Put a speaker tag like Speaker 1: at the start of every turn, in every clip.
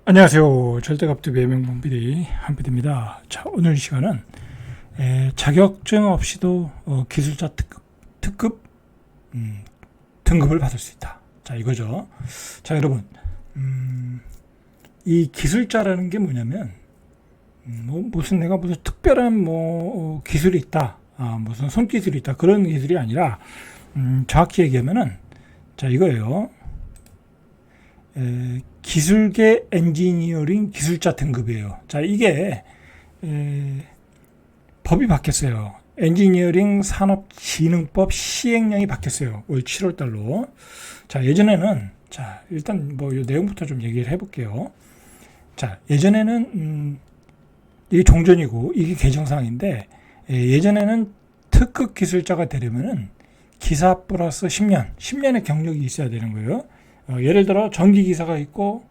Speaker 1: 안녕하세요. 절대값TV의 명봉PD 한PD입니다. 자, 오늘 시간은 자격증 없이도 기술자 특급 등급을 받을 수 있다. 자, 이거죠. 자, 여러분, 이 기술자라는 게 뭐냐면 내가 무슨 특별한 기술이 있다, 무슨 손기술이 있다, 그런 기술이 아니라 정확히 얘기하면은 자, 이거예요. 기술계 엔지니어링 기술자 등급이에요. 자, 이게 법이 바뀌었어요. 엔지니어링 산업진흥법 시행령이 바뀌었어요. 올 7월 달로. 자, 예전에는 자, 일단 이 내용부터 좀 얘기를 해볼게요. 자, 예전에는 이게 종전이고 이게 개정사항인데, 예전에는 특급 기술자가 되려면은 기사 플러스 10년의 경력이 있어야 되는 거예요. 예를 들어 전기기사가 있고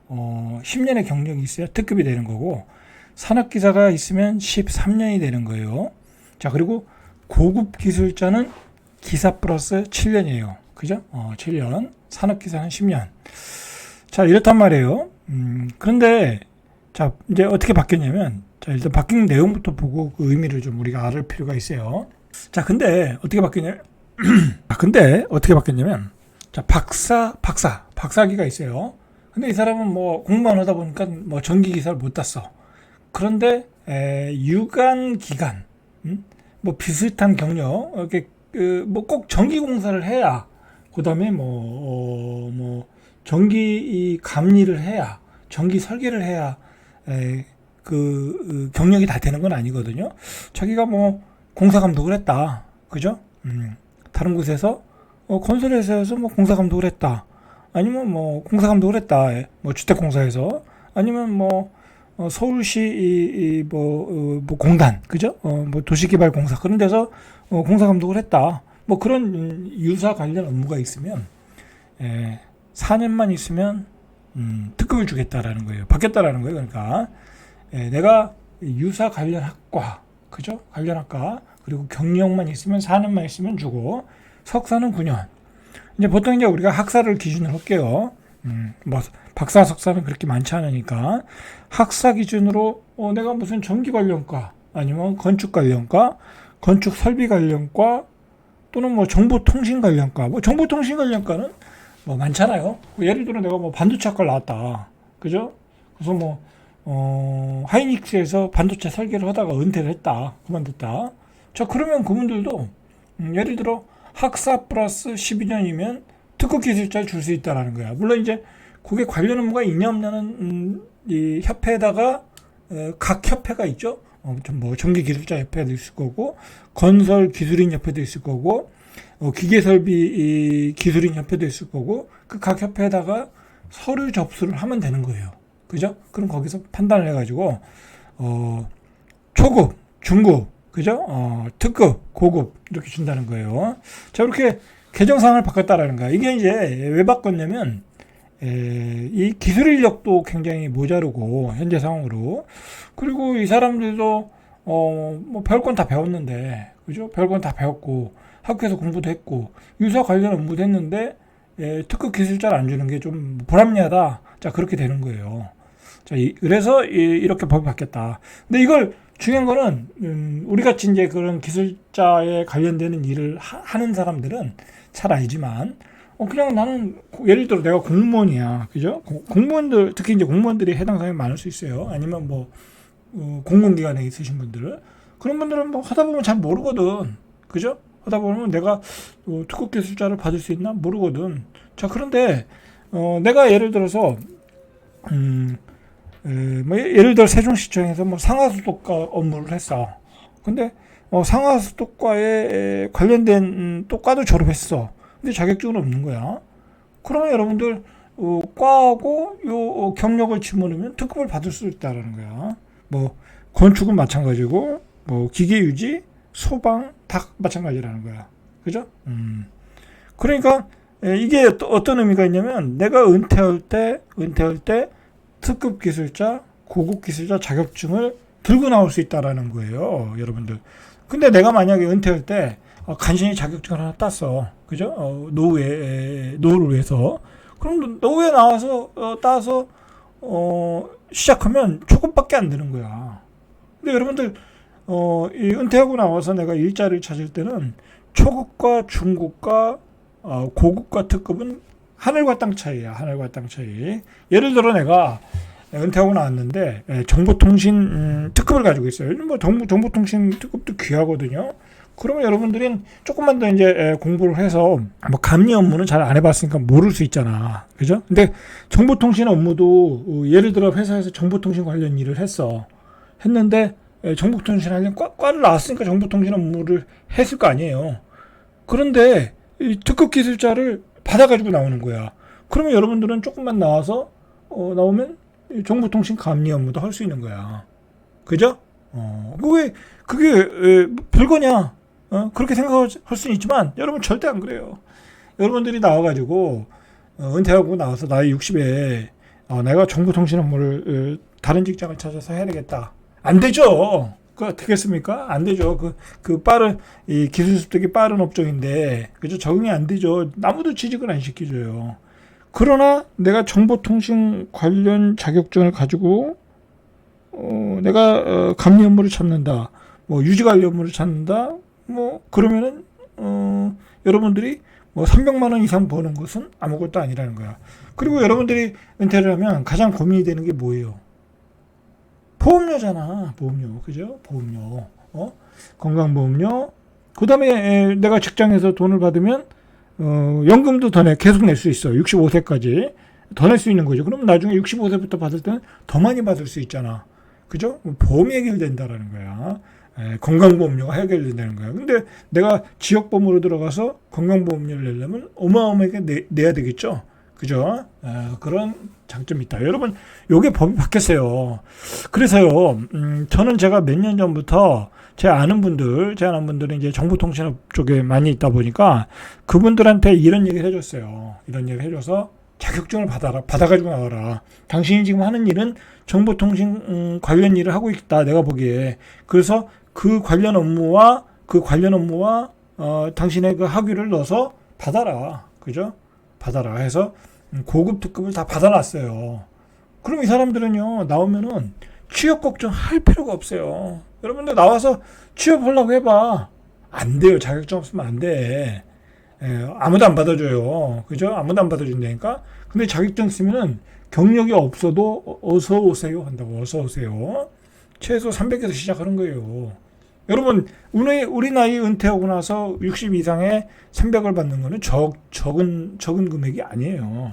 Speaker 1: 10년의 경력이 있어야 특급이 되는 거고, 산업기사가 있으면 13년이 되는 거예요. 자, 그리고 고급 기술자는 기사 플러스 7년이에요. 그죠? 7년. 산업기사는 10년. 자, 이렇단 말이에요. 그런데 자, 이제 어떻게 바뀌었냐면, 자, 일단 바뀐 내용부터 보고 그 의미를 좀 우리가 알을 필요가 있어요. 자, 근데 어떻게 바뀌냐면 자, 박사기가 있어요. 근데 이 사람은 공부만 하다 보니까 전기기사를 못 땄어. 그런데 유관 기간, 비슷한 경력, 이렇게 꼭 전기공사를 해야, 그 다음에 전기 감리를 해야, 전기 설계를 해야 경력이 다 되는 건 아니거든요. 자기가 공사 감독을 했다, 그죠? 다른 곳에서 건설회사에서 공사 감독을 했다. 아니면 공사 감독을 했다. 주택공사에서. 아니면 서울시 공단, 그죠? 도시개발공사 그런 데서 공사 감독을 했다. 그런 유사 관련 업무가 있으면 4년만 있으면 특급을 주겠다라는 거예요. 받겠다라는 거예요. 그러니까 내가 유사 관련 학과, 그죠? 관련 학과, 그리고 경력만 있으면 4년만 있으면 주고, 석사는 9년. 이제 보통 이제 우리가 학사를 기준으로 할게요. 박사, 석사는 그렇게 많지 않으니까 학사 기준으로 내가 무슨 전기 관련과, 아니면 건축 관련과, 건축 설비 관련과, 또는 정보통신 관련과. 정보통신 관련과는 많잖아요. 예를 들어 내가 반도체 학과를 나왔다, 그죠? 그래서 하이닉스에서 반도체 설계를 하다가 은퇴를 했다, 그만뒀다. 자, 그러면 그분들도 예를 들어 학사 플러스 12년이면 특급 기술자를 줄 수 있다라는 거야. 물론 이제 그게 관련 업무가 있냐 없냐는 이 협회에다가 각 협회가 있죠. 전기 기술자 협회도 있을 거고, 건설 기술인 협회도 있을 거고, 기계 설비 기술인 협회도 있을 거고, 그 각 협회에다가 서류 접수를 하면 되는 거예요. 그죠? 그럼 거기서 판단을 해가지고 초급, 중급, 그죠? 특급, 고급 이렇게 준다는 거예요. 자, 이렇게 개정사항을 바꿨다라는 거야. 이게 이제 왜 바꿨냐면 이 기술 인력도 굉장히 모자르고, 현재 상황으로. 그리고 이 사람들도 배울 건 다 배웠는데, 그죠? 배울 건 다 배웠고, 학교에서 공부도 했고, 유사 관련 업무도 했는데 특급 기술자를 안 주는 게 좀 불합리하다. 자, 그렇게 되는 거예요. 자, 그래서 이렇게 법이 바뀌었다. 근데 이걸 중요한 거는 우리 같이 이제 그런 기술자에 관련되는 일을 하는 사람들은 잘 알지만, 그냥 나는 예를 들어 내가 공무원이야, 그죠? 공무원들, 특히 이제 공무원들이 해당 사항이 많을 수 있어요. 아니면 공공기관에 있으신 분들, 그런 분들은 하다 보면 잘 모르거든, 그죠? 하다 보면 내가 특급 기술자를 받을 수 있나 모르거든. 자, 그런데 내가 예를 들어서 예를 들어 세종시청에서 상하수도과 업무를 했어. 근데 상하수도과에 관련된 또 과도 졸업했어. 근데 자격증은 없는 거야. 그러면 여러분들 과하고 요 경력을 집어넣으면 특급을 받을 수 있다라는 거야. 건축은 마찬가지고, 기계유지, 소방 다 마찬가지라는 거야. 그죠? 그러니까 이게 어떤 의미가 있냐면, 내가 은퇴할 때 특급 기술자, 고급 기술자 자격증을 들고 나올 수 있다라는 거예요, 여러분들. 근데 내가 만약에 은퇴할 때 간신히 자격증을 하나 땄어, 그죠? 노후를 위해서. 그럼 노후에 나와서 따서 시작하면 초급밖에 안 되는 거야. 근데 여러분들 이 은퇴하고 나와서 내가 일자리를 찾을 때는 초급과 중급과 고급과 특급은 하늘과 땅 차이야. 하늘과 땅 차이. 예를 들어 내가 은퇴하고 나왔는데 정보통신 특급을 가지고 있어요. 뭐 정보통신 특급도 귀하거든요. 그러면 여러분들은 조금만 더 이제 공부를 해서 뭐 감리 업무는 잘 안 해봤으니까 모를 수 있잖아. 그죠? 근데 정보통신 업무도 예를 들어 회사에서 정보통신 관련 일을 했는데 정보통신 관련 과를 나왔으니까 정보통신 업무를 했을 거 아니에요. 그런데 이 특급 기술자를 받아가지고 나오는 거야. 그러면 여러분들은 조금만 나오면 정보통신 감리 업무도 할 수 있는 거야. 그죠? 그게 별거냐? 그렇게 생각할 수는 있지만 여러분 절대 안 그래요. 여러분들이 나와가지고 은퇴하고 나와서 나이 60에 내가 정보통신 업무를 다른 직장을 찾아서 해야 되겠다. 안 되죠. 그거 되겠습니까? 안 되죠. 이 기술 습득이 빠른 업종인데, 그죠? 적응이 안 되죠. 아무도 취직을 안 시켜줘요. 그러나 내가 정보통신 관련 자격증을 가지고, 내가 감리 업무를 찾는다. 뭐 유지관리 업무를 찾는다. 뭐 그러면은 여러분들이 뭐 300만 원 이상 버는 것은 아무것도 아니라는 거야. 그리고 여러분들이 은퇴를 하면 가장 고민이 되는 게 뭐예요? 보험료잖아. 보험료. 그죠? 보험료. 건강보험료. 그 다음에 내가 직장에서 돈을 받으면 연금도 계속 낼 수 있어. 65세까지 더 낼 수 있는 거죠. 그럼 나중에 65세부터 받을 때는 더 많이 받을 수 있잖아. 그죠? 보험이 해결된다라는 거야. 건강보험료가 해결된다는 거야. 근데 내가 지역보험으로 들어가서 건강보험료를 내려면 어마어마하게 내야 되겠죠. 그죠? 그런 장점이 있다. 여러분, 요게 법이 바뀌었어요. 그래서요, 저는 제가 몇 년 전부터 제 아는 분들은 이제 정보통신업 쪽에 많이 있다 보니까 그분들한테 이런 얘기를 해줬어요. 이런 얘기를 해줘서 자격증을 받아가지고 나와라. 당신이 지금 하는 일은 정보통신 관련 일을 하고 있다. 내가 보기에. 그래서 그 관련 업무와 당신의 그 학위를 넣어서 받아라. 그죠? 받아라 해서 고급 특급을 다 받아놨어요. 그럼 이 사람들은요, 나오면은 취업 걱정할 필요가 없어요. 여러분들 나와서 취업하려고 해봐. 안 돼요. 자격증 없으면 안 돼. 아무도 안 받아줘요. 그죠? 아무도 안 받아준다니까. 근데 자격증 쓰면은 경력이 없어도 어서 오세요 한다고. 어서 오세요. 최소 300에서 시작하는 거예요. 여러분, 우리 나이 은퇴하고 나서 60 이상의 300을 받는 거는 적은 금액이 아니에요.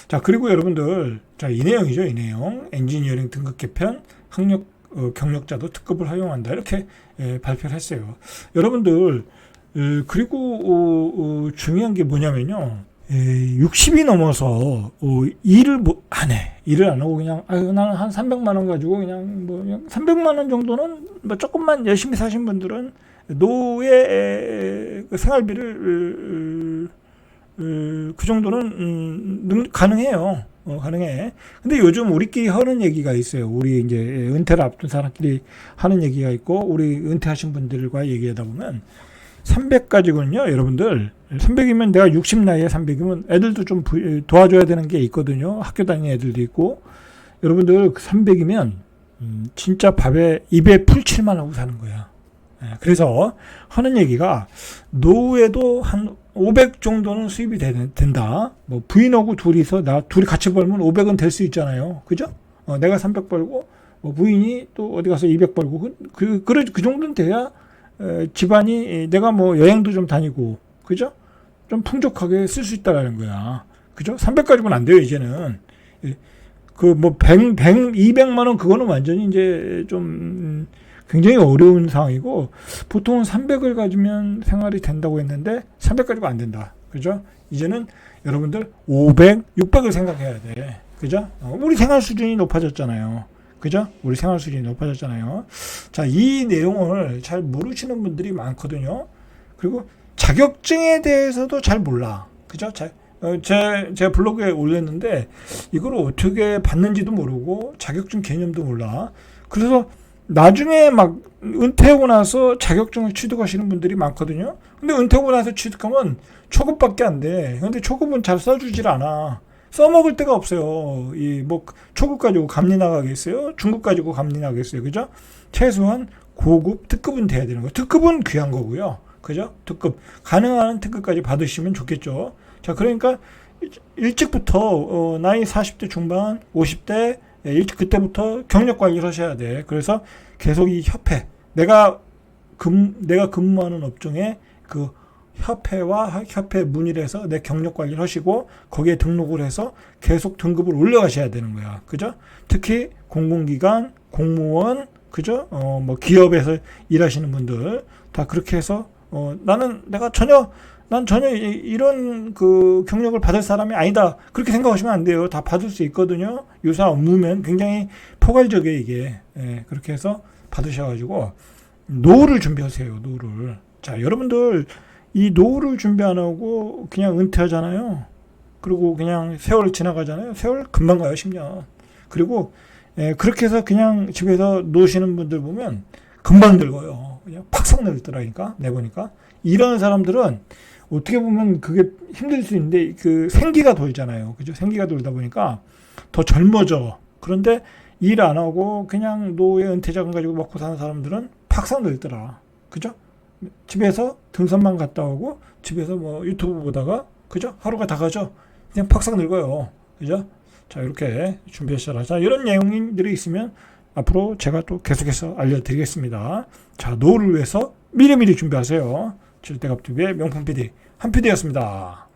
Speaker 1: 자, 그리고 여러분들, 자, 이 내용이죠, 이 내용. 엔지니어링 등급 개편, 경력자도 특급을 허용한다. 이렇게 발표를 했어요. 여러분들, 그리고 중요한 게 뭐냐면요. 60이 넘어서 일을 안 해. 일을 안 하고 그냥 나는 한 300만 원 가지고 그냥 300만 원 정도는 뭐 조금만 열심히 사신 분들은 노후의 생활비를 그 정도는 가능해요. 가능해. 근데 요즘 우리끼리 하는 얘기가 있어요. 우리 이제 은퇴를 앞둔 사람끼리 하는 얘기가 있고, 우리 은퇴하신 분들과 얘기하다 보면 300 가지고는요, 여러분들 300이면 내가 60 나이에 300이면 애들도 좀 도와줘야 되는 게 있거든요. 학교 다니는 애들도 있고. 여러분들 300이면 진짜 입에 풀칠만 하고 사는 거야. 그래서 하는 얘기가 노후에도 한 500 정도는 수입이 된다. 뭐 부인하고 둘이 같이 벌면 500은 될 수 있잖아요. 그죠? 내가 300 벌고 뭐 부인이 또 어디 가서 200 벌고 그 정도는 돼야 집안이 내가 뭐 여행도 좀 다니고, 그죠? 좀 풍족하게 쓸 수 있다라는 거야. 그죠? 300 가지고는 안 돼요, 이제는. 그 뭐 200만 원 그거는 완전히 이제 좀 굉장히 어려운 상황이고, 보통은 300을 가지면 생활이 된다고 했는데 300 가지고 안 된다. 그죠? 이제는 여러분들 500, 600을 생각해야 돼. 그죠? 우리 생활 수준이 높아졌잖아요. 그죠? 우리 생활 수준이 높아졌잖아요. 자, 이 내용을 잘 모르시는 분들이 많거든요. 그리고 자격증에 대해서도 잘 몰라. 그죠? 제가 블로그에 올렸는데 이걸 어떻게 받는지도 모르고 자격증 개념도 몰라. 그래서 나중에 막 은퇴하고 나서 자격증을 취득하시는 분들이 많거든요. 근데 은퇴하고 나서 취득하면 초급밖에 안 돼. 근데 초급은 잘 써주질 않아. 써먹을 데가 없어요. 이 뭐 초급 가지고 감리 나가겠어요? 중급 가지고 감리 나가겠어요? 그죠? 최소한 고급, 특급은 돼야 되는 거예요. 특급은 귀한 거고요. 그죠? 특급. 가능한 특급까지 받으시면 좋겠죠. 자, 그러니까 일찍부터 나이 40대 중반, 50대 일찍 그때부터 경력 관리를 하셔야 돼. 그래서 계속 이 협회, 내가 근무하는 업종에 그 협회와 협회 문의를 해서 내 경력 관리를 하시고 거기에 등록을 해서 계속 등급을 올려가셔야 되는 거야. 그죠? 특히 공공기관, 공무원, 그죠? 뭐 기업에서 일하시는 분들 다 그렇게 해서 난 전혀 이런 그 경력을 받을 사람이 아니다. 그렇게 생각하시면 안 돼요. 다 받을 수 있거든요. 요새 업무면 굉장히 포괄적이에요, 이게. 예, 그렇게 해서 받으셔가지고 노후를 준비하세요, 노후를. 자, 여러분들 이 노후를 준비 안 하고 그냥 은퇴하잖아요. 그리고 그냥 세월 지나가잖아요. 세월 금방 가요, 10년. 그리고 그렇게 해서 그냥 집에서 노시는 분들 보면 금방 늙어요. 그냥 팍싹 늙더라니까, 내보니까. 이런 사람들은 어떻게 보면 그게 힘들 수 있는데 그 생기가 돌잖아요. 그죠? 생기가 돌다 보니까 더 젊어져. 그런데 일 안 하고 그냥 노후에 은퇴자금 가지고 먹고 사는 사람들은 팍싹 늙더라. 그죠? 집에서 등산만 갔다 오고 집에서 뭐 유튜브 보다가 그죠? 하루가 다 가죠. 그냥 팍싹 늙어요. 그죠? 자, 이렇게 준비하셔라. 자, 이런 내용들이 있으면 앞으로 제가 또 계속해서 알려드리겠습니다. 자, 노후를 위해서 미리미리 준비하세요. 질대갑TV의 명품 PD 한 PD였습니다.